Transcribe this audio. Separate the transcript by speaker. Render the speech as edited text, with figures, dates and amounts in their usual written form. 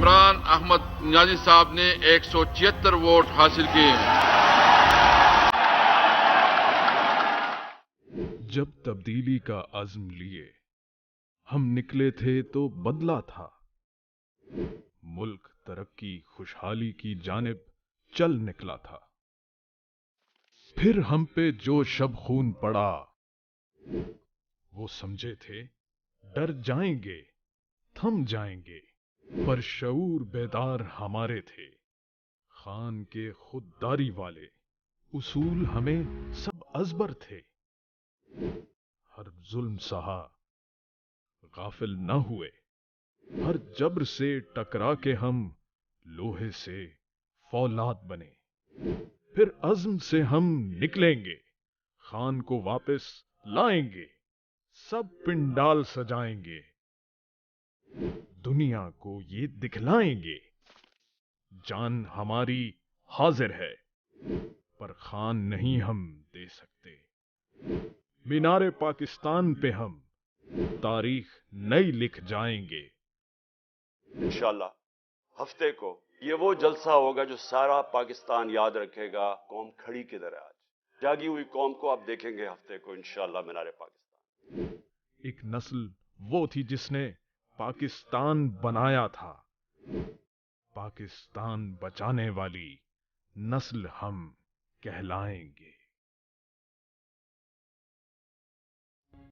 Speaker 1: عمران احمد نیازی صاحب نے 176 ووٹ حاصل کیے۔
Speaker 2: جب تبدیلی کا عزم لیے ہم نکلے تھے تو بدلا تھا، ملک ترقی خوشحالی کی جانب چل نکلا تھا۔ پھر ہم پہ جو شب خون پڑا، وہ سمجھے تھے ڈر جائیں گے، تھم جائیں گے، پر شعور بیدار ہمارے تھے۔ خان کے خودداری والے اصول ہمیں سب ازبر تھے۔ ہر ظلم سہا، غافل نہ ہوئے، ہر جبر سے ٹکرا کے ہم لوہے سے فولاد بنے۔ پھر عزم سے ہم نکلیں گے، خان کو واپس لائیں گے، سب پنڈال سجائیں گے، دنیا کو یہ دکھلائیں گے۔ جان ہماری حاضر ہے، پر خان نہیں ہم دے سکتے۔ مینار پاکستان پہ ہم تاریخ نئی لکھ جائیں گے۔
Speaker 3: انشاءاللہ ہفتے کو یہ وہ جلسہ ہوگا جو سارا پاکستان یاد رکھے گا۔ قوم کھڑی کدھر ہے آج؟ جاگی ہوئی قوم کو آپ دیکھیں گے ہفتے کو انشاءاللہ مینار پاکستان۔
Speaker 2: ایک نسل وہ تھی جس نے پاکستان بنایا تھا، پاکستان بچانے والی نسل ہم کہلائیں گے۔